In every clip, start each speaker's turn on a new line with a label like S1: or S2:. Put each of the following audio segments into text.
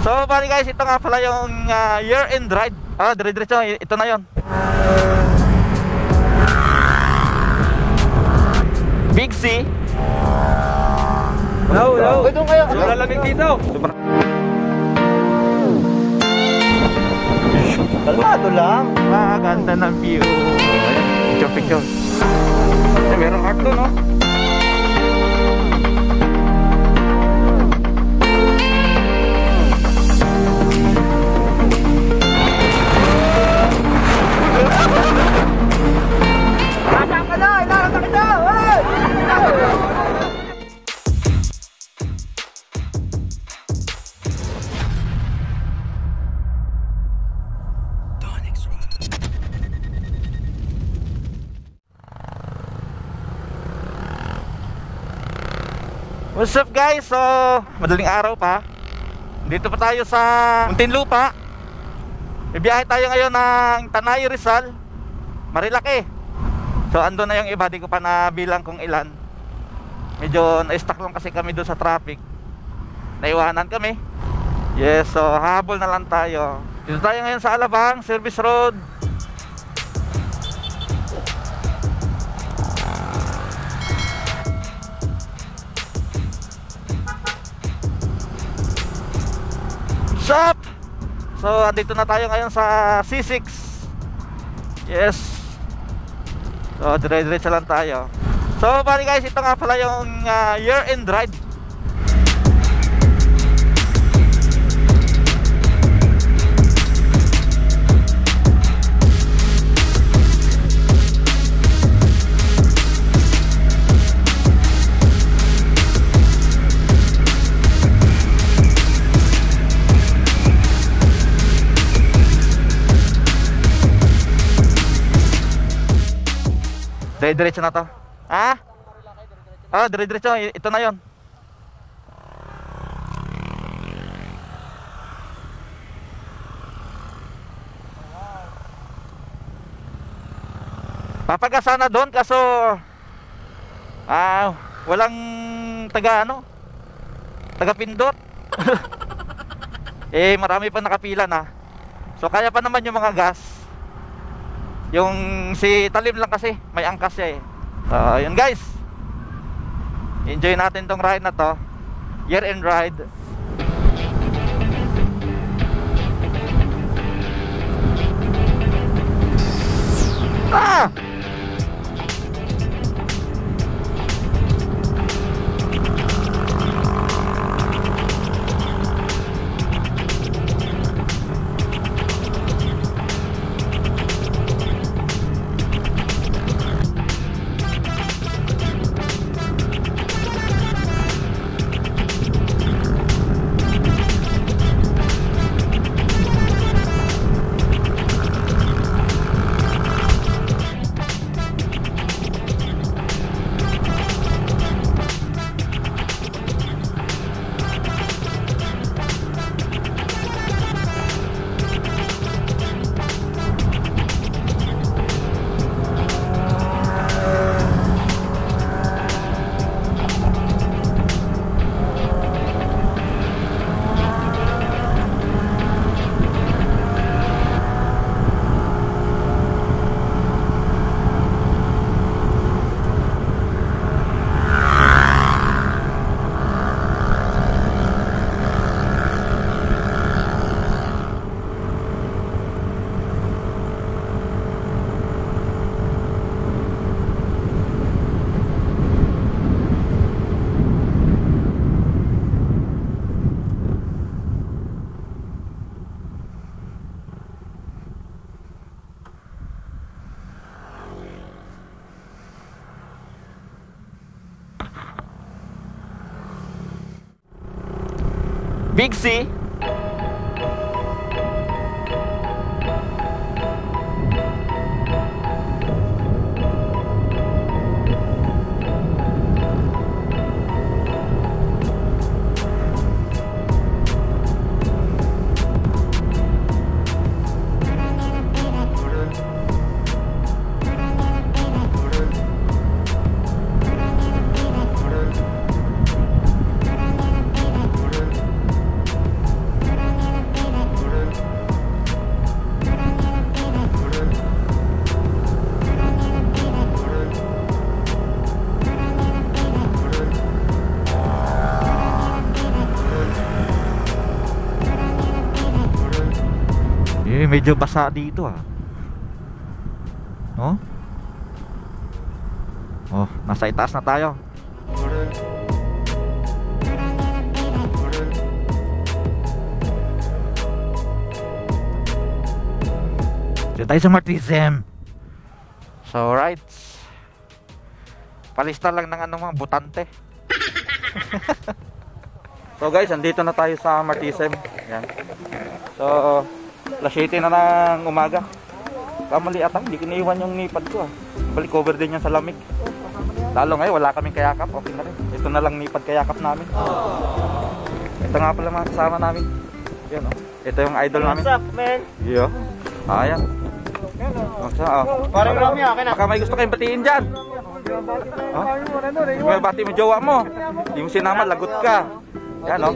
S1: So bali guys, ito nga pala yung year-end ride. Dire-diretso, ito na yon. Big C.
S2: No.
S1: Ito kayo.
S2: Wala lamig dito.
S1: Super. Kalmado lang. Ganda ng view. Picture. Merong heart doon, no? What's up guys? So, madaling araw pa. Dito pa tayo sa Muntinlupa. Ibiyahe tayo ngayon ng Tanay, Rizal, Marilaki. So, andun na yung iba, di ko pa nabilang kung ilan. Medyo na-stuck lang kasi kami doon sa traffic. Naiwanan kami. Yes, so habol na lang tayo. Dito tayo ngayon sa Alabang Service Road. Sup? So, andito na tayo ngayon sa C6. Yes. So, dire-diretso lang tayo. So, bali guys, ito nga pala yung year-end ride. Dire-diretso na to. Ha? Dire-diretso. Ito na yon. Papagasa na doon kaso walang taga pindot. Marami pa nakapila na. So kaya pa naman yung mga gas. Yung si Talim lang kasi may angkas siya eh. So yun guys, enjoy natin tong ride na to, year-end ride. Big C. medyo basa dito ah. Oh? Oh, nasa itaas na tayo. Dito tayo sa Martisem. So right, palista lang ng ano mga butante. So guys, andito na tayo sa Martisem. Yan. So alas 7 na ng umaga. Kamali atang, hindi ko naiwan yung nipad ko ah. Balik cover din yan sa lamig. Lalo ngayon, wala kaming kayakap, okay na rin. Ito na lang nipad kayakap namin. Ito nga pala mga kasama namin. Yan oh. Ito yung idol namin.
S2: What's up, man?
S1: Yo. Ayan.
S2: Parang Romy, okay na.
S1: Baka may gusto kayong batiin dyan. May bati mo jowa mo. Hindi mo sinama, lagot ka. Yan o.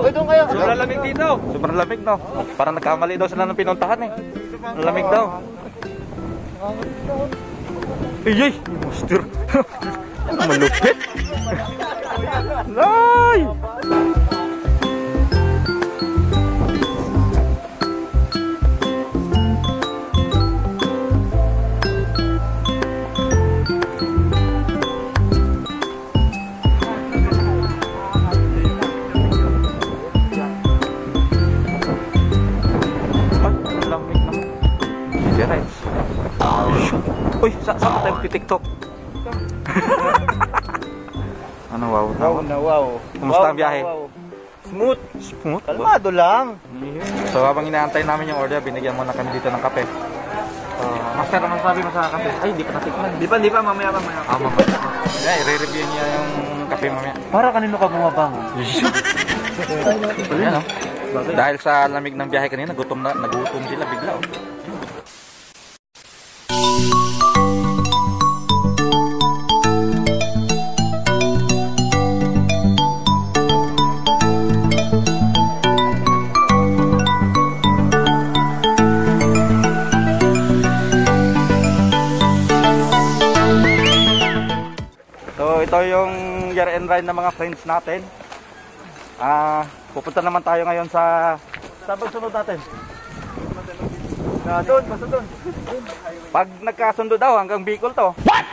S2: Uy, doon kayo.
S1: Sobrang lamig dito. Sobrang lamig no. Parang nagkamali daw sila ng pinuntahan eh. Ang lamig daw. Iyay! Monster! Ano malupit? Ay! Uy, saan ka tayo TikTok? Ano wow?
S2: Wow.
S1: Kumusta ang biyahe?
S2: Smooth.
S1: Smooth?
S2: Kalmado lang.
S1: So habang inaantay namin yung order, binigyan mo na kami dito ng kape. Master, ano sabi mo sa kape? Ay, di pa natikman.
S2: Di pa, mamaya.
S1: Mamaya. Yeah, i-review niya yung kape mamaya.
S2: Para kanino ka bumabang?
S1: Yan o. Dahil sa lamig ng biyahe kanina, nagutom sila bigla oh. So ito yung year end ride ng mga friends natin. Pupunta naman tayo ngayon sa pagsunod natin.
S2: Doon, basta doon.
S1: Pag nagkasundo daw hanggang Bicol to. What?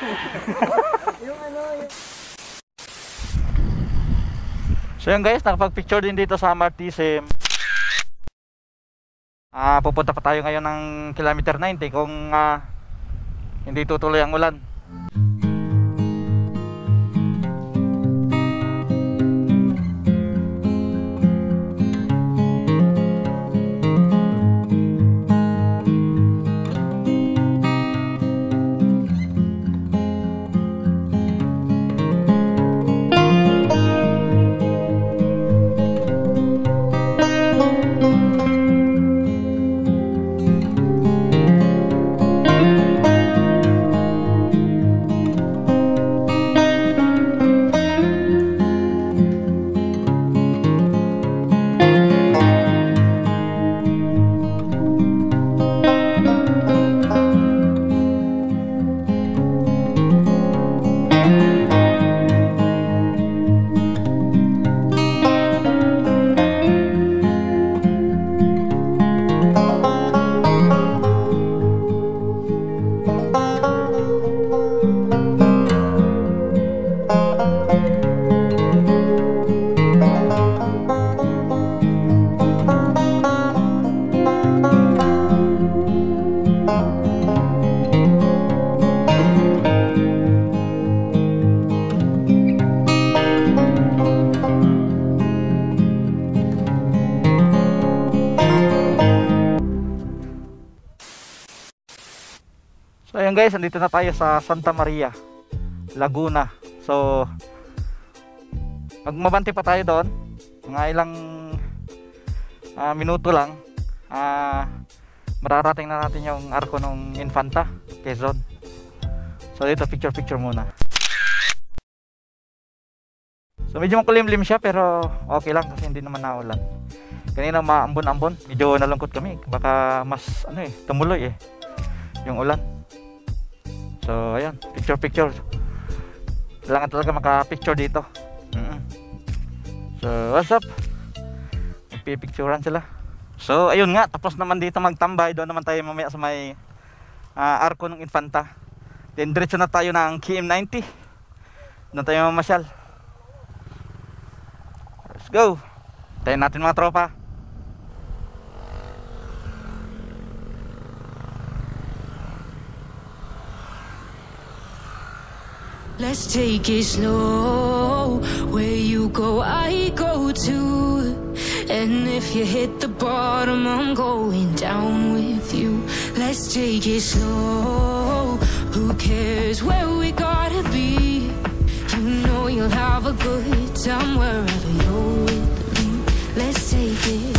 S1: So yun guys, nakapag-picture din dito sa Martisem. Pupunta pa tayo ngayon ng kilometer 90 kung hindi tutuloy ang ulan. So ayun guys, andito na tayo sa Santa Maria, Laguna. So magmabante pa tayo doon, mga ilang minuto lang, mararating na natin yung arko ng Infanta, Quezon. So dito picture muna. So medyo makulimlim siya pero okay lang kasi hindi naman naulan. Kanina maambon-ambon, medyo nalungkot kami, baka mas tumuloy yung ulan. So ayan, picture. Kailangan talaga maka-picture dito. So what's up? Magpipicturean sila. So ayun nga, tapos naman dito magtambay. Doon naman tayo mamaya sa may arko ng Infanta. Then diretso na tayo ng KM90. Doon tayo mamasyal. Let's go. Tayo natin mga tropa.
S3: Let's take it slow. Where you go, I go too. And if you hit the bottom, I'm going down with you. Let's take it slow. Who cares where we gotta be? You know you'll have a good time wherever you're with me. Let's take it.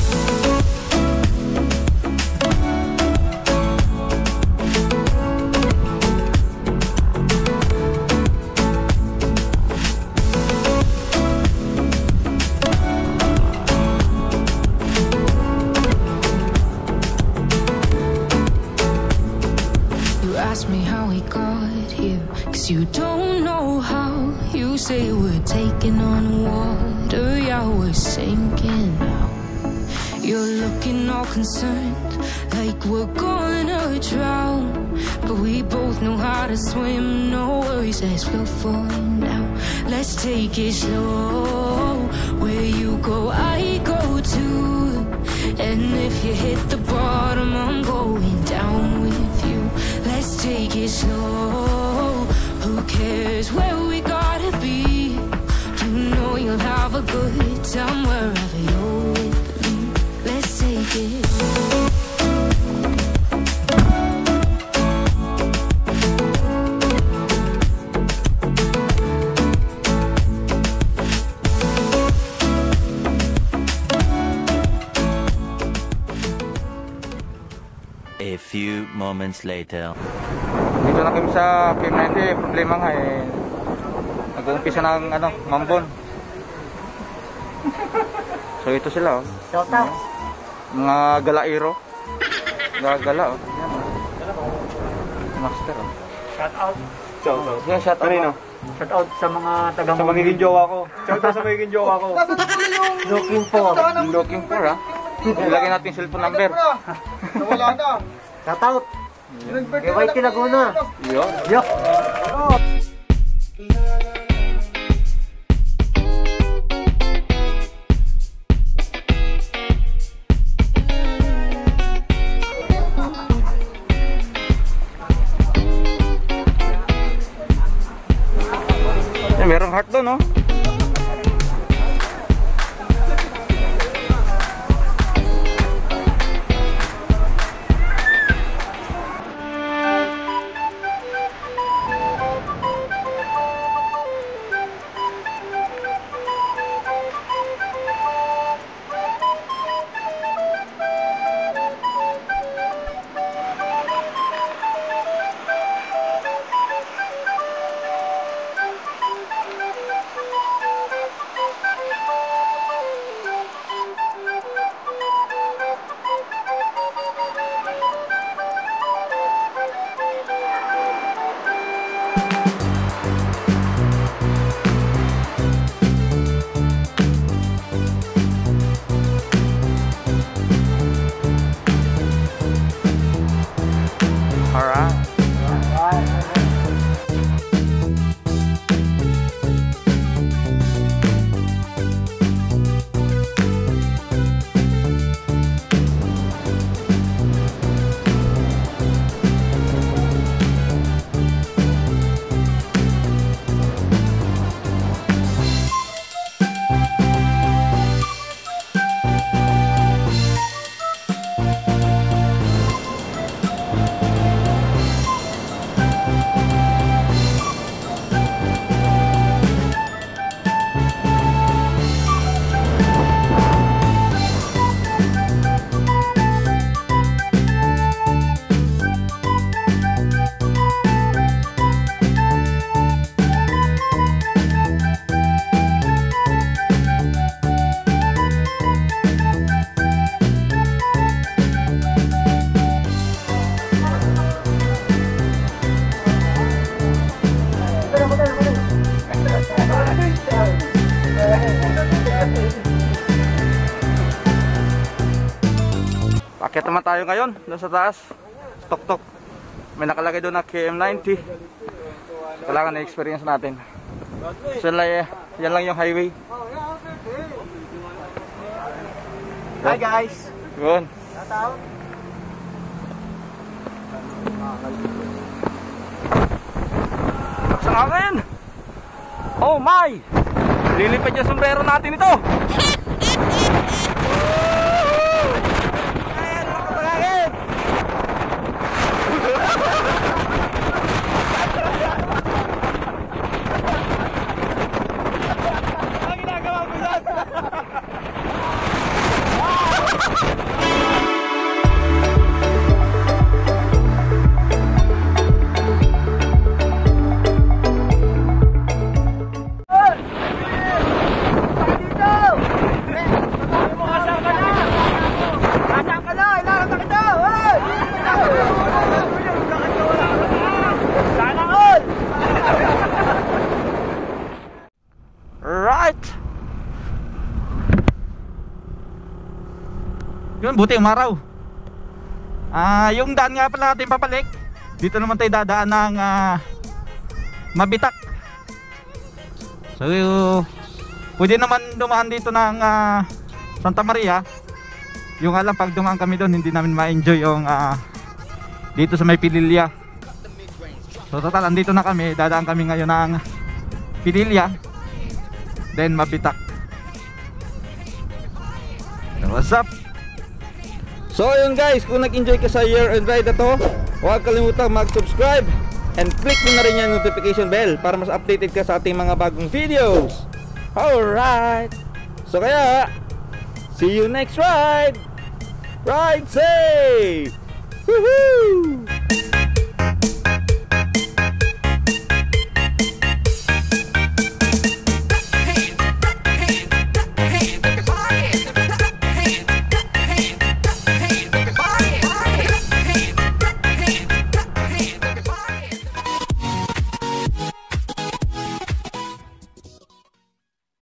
S3: You don't know how. You say we're taking on water, yeah, we're sinking now. You're looking all concerned, like we're gonna drown. But we both know how to swim, no worries, let's go for now. Let's take it slow. Where you go, I go too. And if you hit the bottom, I'm going down with you. Let's take it slow. Who cares where we gotta be? You know you'll have a good time wherever you're with me. Let's take it.
S4: A few moments later.
S1: Dito na kami sa KM90. Problema nga nag-uumpisa ng mambon. So ito sila
S2: Shout out.
S1: mga galairo. Gagala Yan Master
S2: Shout out. Shout out.
S1: Yeah, shout out.
S2: Kanino? Shout out sa mga taga sa magiging jowa ko. Shout out sa magiging jowa ko. Looking for.
S1: Looking for Ilagay natin yung cellphone number.
S5: Nawala na.
S2: Shout out. Kay Whitey Laguna.
S1: Yun.
S2: Yo.
S1: Merong heart doon, no? Akyat naman tayo ngayon doon sa taas. Tok-tok. May nakalagay doon na KM90. Kailangan na experience natin. So yan lang yung highway.
S2: Hi guys!
S1: Yun. Sa akin! Oh my! Lilipad yung sombrero natin ito! Ayan, makapagagin! Ang ginagawa ko yan! Right. Yun, buti umaraw. Yung daan nga pala natin papalik. Dito naman tayo dadaan ng Mabitak. So pwede naman dumaan dito ng Santa Maria. Yung alam, pag dumaan kami doon, hindi namin ma-enjoy yung dito sa may Pililya. So total, andito na kami. Dadaan kami ngayon ng Pililya, then Mabitak. So what's up? So yun guys, kung nag-enjoy ka sa year and ride na to, huwag kalimutang mag-subscribe and click mo na rin yung notification bell para mas updated ka sa ating mga bagong videos. Alright, so kaya see you next ride. Ride safe! Woohoo!